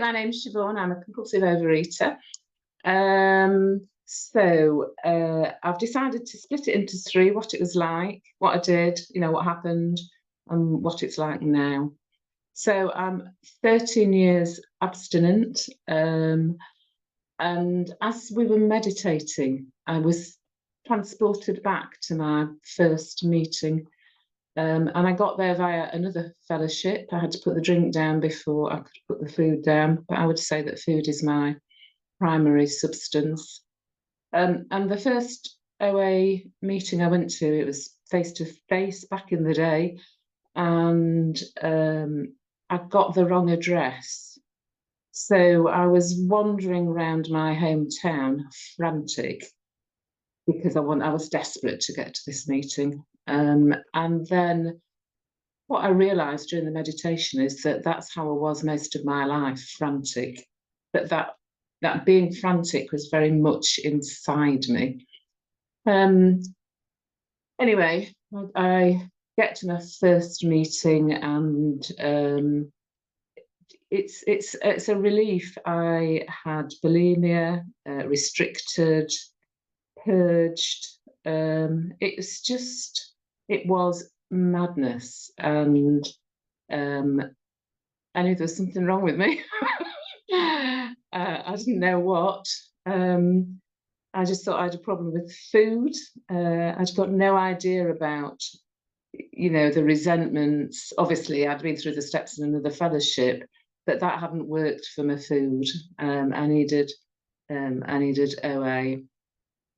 My name's Siobhan. I'm a compulsive overeater. I've decided to split it into three: what it was like, what I did, what happened, and what it's like now. So I'm 13 years abstinent, and as we were meditating, I was transported back to my first meeting. And I got there via another fellowship. I had to put the drink down before I could put the food down, but I would say that food is my primary substance. And the first OA meeting I went to, it was face-to-face back in the day, and I got the wrong address. So I was wandering around my hometown, frantic, because I was desperate to get to this meeting. And then what I realised during the meditation is that that's how I was most of my life, frantic. But that being frantic was very much inside me. Anyway, I get to my first meeting, and it's a relief. I had bulimia, restricted, purged. It was madness, and I knew there was something wrong with me. I didn't know what. I just thought I had a problem with food. I'd got no idea about, the resentments. Obviously, I'd been through the steps in another fellowship, but that hadn't worked for my food. I needed OA.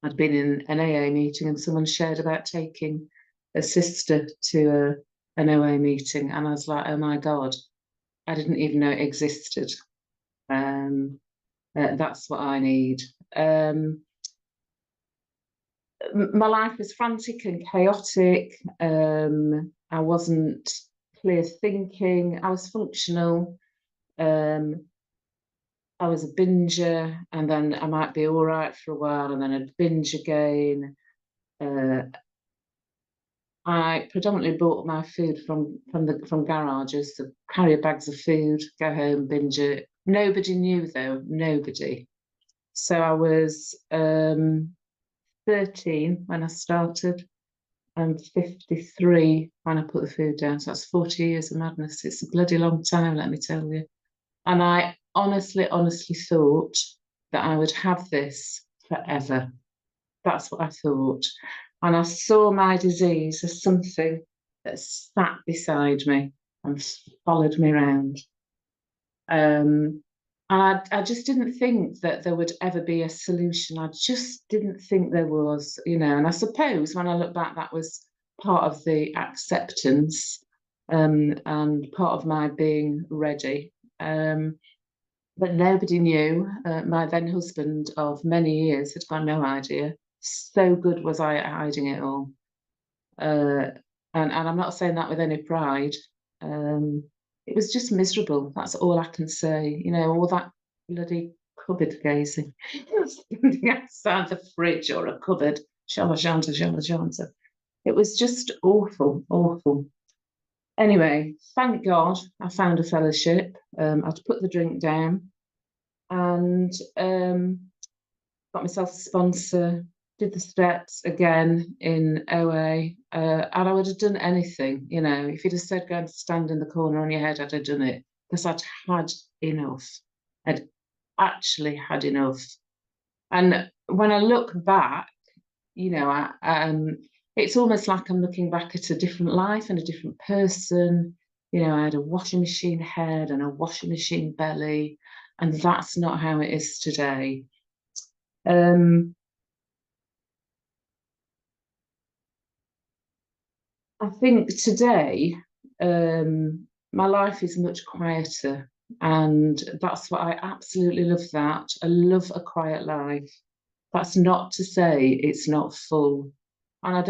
I'd been in an AA meeting, and someone shared about taking a sister to an OA meeting, and I was like, oh my God, I didn't even know it existed. That's what I need. My life was frantic and chaotic. I wasn't clear thinking. I was functional. I was a binger, and then I might be all right for a while, and then I'd binge again. I predominantly bought my food from garages, the carrier bags of food, go home, binge it. Nobody knew though, nobody. So I was 13 when I started, and 53 when I put the food down. So that's 40 years of madness. It's a bloody long time, let me tell you. And I honestly thought that I would have this forever. That's what I thought. And I saw my disease as something that sat beside me and followed me around. And I just didn't think that there would ever be a solution. I just didn't think there was, and I suppose when I look back, that was part of the acceptance, and part of my being ready. But nobody knew. My then husband of many years had got no idea. So good was I at hiding it all. And I'm not saying that with any pride. It was just miserable. That's all I can say. All that bloody cupboard gazing. Standing outside the fridge or a cupboard. Shala shanta. It was just awful, awful. Anyway, thank God I found a fellowship. I'd put the drink down, and got myself a sponsor, did the steps again in OA, and I would have done anything, if you'd have said go and stand in the corner on your head, I'd have done it, because I'd had enough. I'd actually had enough. And when I look back, it's almost like I'm looking back at a different life and a different person. I had a washing machine head and a washing machine belly, and that's not how it is today. I think today my life is much quieter, and that's what I absolutely love. That I love a quiet life. That's not to say it's not full, and I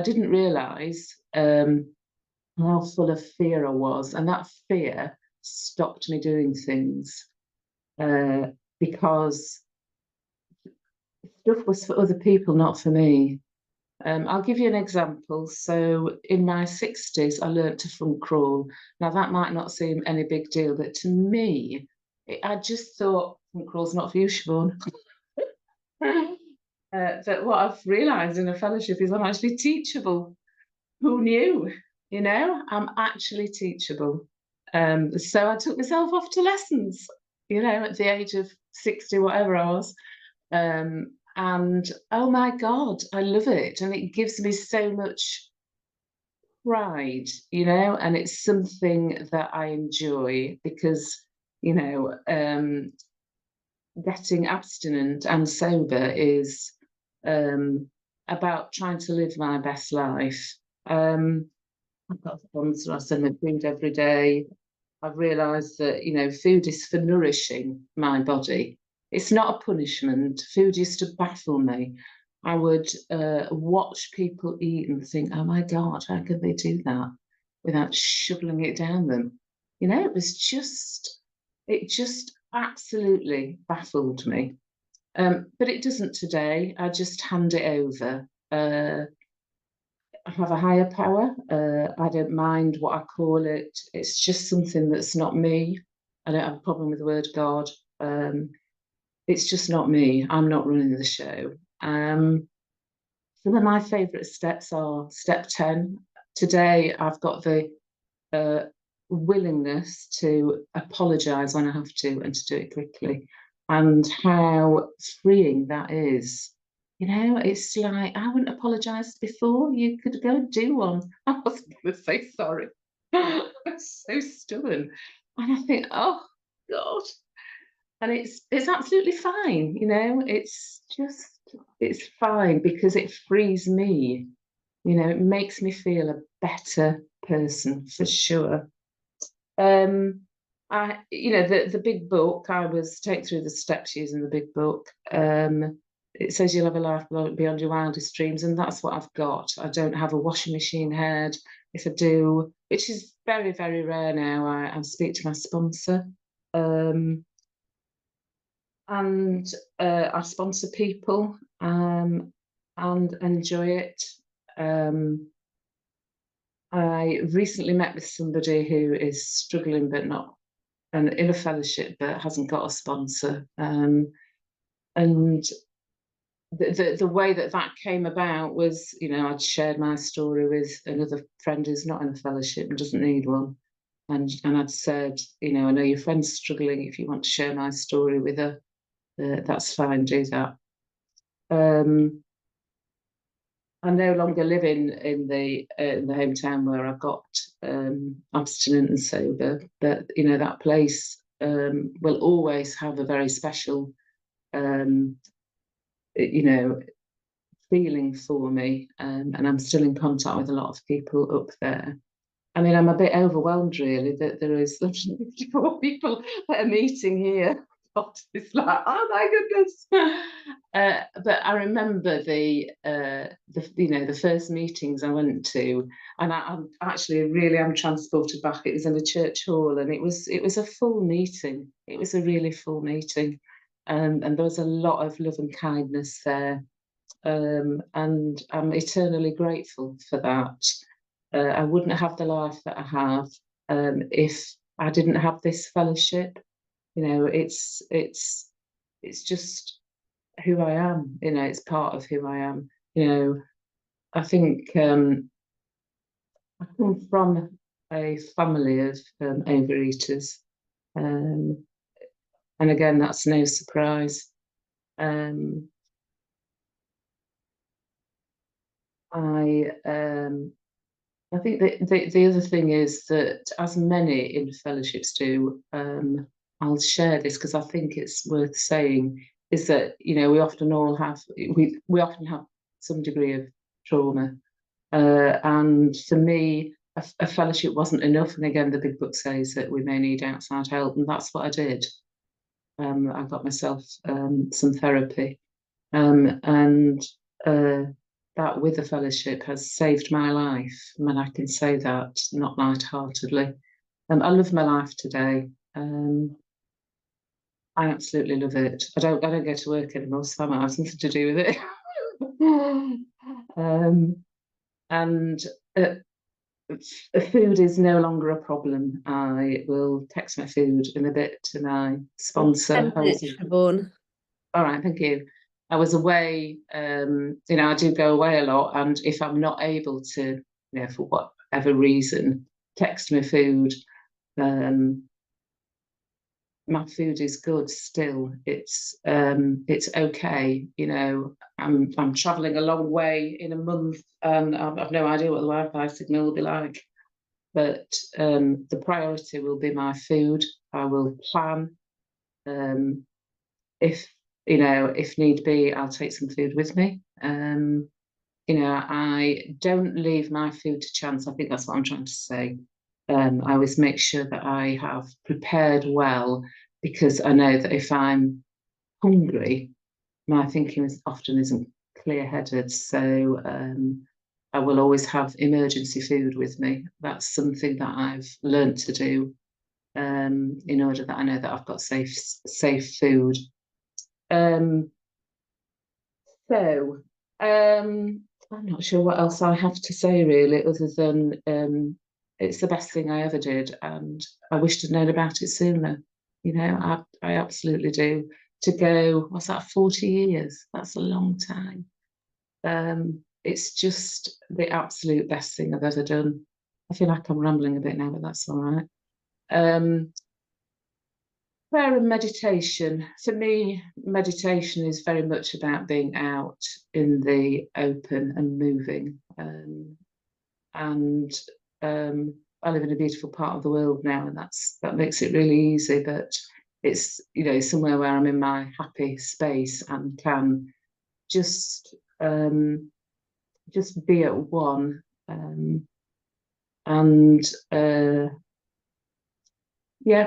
didn't realise how full of fear I was, and that fear stopped me doing things, because stuff was for other people, not for me. I'll give you an example. So in my 60s, I learnt to front crawl. Now, that might not seem any big deal, but to me, I just thought, crawl's not for you, Siobhan. But what I've realised in a fellowship is I'm actually teachable. Who knew? You know, I'm actually teachable. So I took myself off to lessons, you know, at the age of 60, whatever I was. And oh my God, I love it. And it gives me so much pride, you know, and it's something that I enjoy because, you know, getting abstinent and sober is about trying to live my best life. I've got a sponsor, I send them food every day. I've realised that, you know, food is for nourishing my body. It's not a punishment. Food used to baffle me. I would watch people eat and think, oh my God, how could they do that without shoveling it down them? You know, it just absolutely baffled me. But it doesn't today. I just hand it over. I have a higher power. I don't mind what I call it. It's just something that's not me. I don't have a problem with the word God. It's just not me. I'm not running the show. Some of my favourite steps are step 10. Today, I've got the willingness to apologise when I have to and to do it quickly, and how freeing that is. You know, it's like, I wouldn't apologise before. You could go and do one. I wasn't going to say sorry. I'm so stubborn. And I think, oh, God. And it's absolutely fine, you know, it's fine because it frees me. You know, it makes me feel a better person for sure. You know, the big book, I was taken through the steps using the big book. It says you'll have a life beyond your wildest dreams, and that's what I've got. I don't have a washing machine head. If I do, which is very, very rare now, I speak to my sponsor. And I sponsor people and enjoy it. I recently met with somebody who is struggling but not, and in a fellowship but hasn't got a sponsor. And the way that came about was, you know, I'd shared my story with another friend who's not in a fellowship and doesn't need one. And I'd said, you know, I know your friend's struggling. If you want to share my story with her, that's fine, do that. I no longer live in the hometown where I got abstinent and sober, but you know, that place will always have a very special you know, feeling for me, and I'm still in contact with a lot of people up there. I mean, I'm a bit overwhelmed really that there is 54 people at a meeting here. God, it's like, oh my goodness. But I remember the you know, the first meetings I went to, and I'm actually really am transported back. It was in a church hall, and it was a full meeting. It was a really full meeting, and there was a lot of love and kindness there, and I'm eternally grateful for that. I wouldn't have the life that I have if I didn't have this fellowship. You know, it's just who I am. You know, it's part of who I am. You know, I think I come from a family of overeaters, and again, that's no surprise. I think the other thing is that, as many in fellowships do, I'll share this because I think it's worth saying, is that, you know, we often have some degree of trauma, and for me, a fellowship wasn't enough. And again, the big book says that we may need outside help, and that's what I did. I got myself some therapy, and that with the fellowship has saved my life. I mean, I can say that not lightheartedly. I love my life today. I absolutely love it. I don't go to work anymore, so I might have something to do with it. And food is no longer a problem. I will text my food in a bit to my sponsor. 10 minutes, Siobhan. All right, thank you. I was away, I do go away a lot, and if I'm not able to, for whatever reason, text my food, my food is good still. It's okay. I'm traveling a long way in a month, and I've no idea what the Wi-Fi signal will be like. But the priority will be my food. I will plan. If need be, I'll take some food with me. I don't leave my food to chance. I think that's what I'm trying to say. I always make sure that I have prepared well, because I know that if I'm hungry, my thinking often isn't clear-headed. So I will always have emergency food with me. That's something that I've learned to do in order that I know that I've got safe food. I'm not sure what else I have to say really, other than it's the best thing I ever did, and I wished I'd known about it sooner. I absolutely do. To go, what's that, 40 years? That's a long time. It's just the absolute best thing I've ever done. I feel like I'm rambling a bit now, but that's all right. Prayer and meditation. For me, meditation is very much about being out in the open and moving. I live in a beautiful part of the world now, and that makes it really easy. But it's somewhere where I'm in my happy space and can just be at one.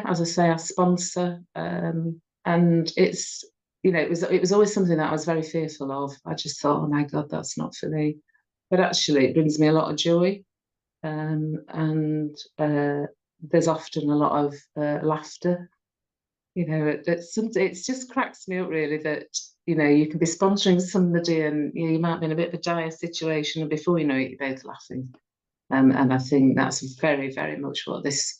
As I say, I sponsor, and it's it was always something that I was very fearful of. I just thought, oh my God, that's not for me. But actually, it brings me a lot of joy, and there's often a lot of laughter. It just cracks me up really that you can be sponsoring somebody, and you might be in a bit of a dire situation, and before you know it, you're both laughing. And I think that's very, very much what this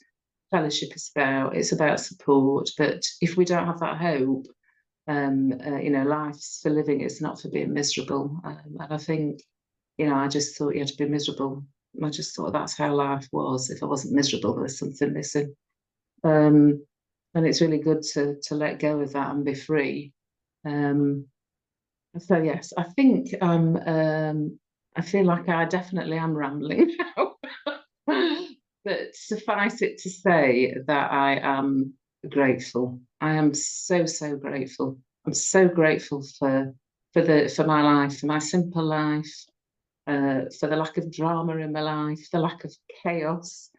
fellowship is about. It's about support. But if we don't have that hope, life's for living. It's not for being miserable. And I think, I just thought you had to be miserable. I just thought that's how life was. If I wasn't miserable, there was something missing. And it's really good to let go of that and be free. So yes, I think I feel like I definitely am rambling now. But suffice it to say that I am grateful. I am so, so grateful. I'm so grateful for my life, for my simple life, for the lack of drama in my life, the lack of chaos,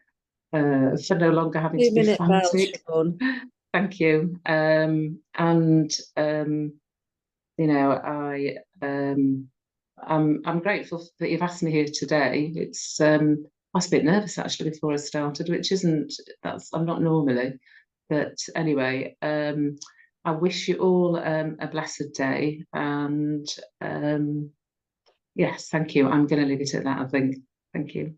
for no longer having to be frantic. Thank you. I'm grateful that you've asked me here today. I was a bit nervous actually before I started, I'm not normally, but anyway, I wish you all a blessed day, and yes, thank you. I'm going to leave it at that, I think. Thank you.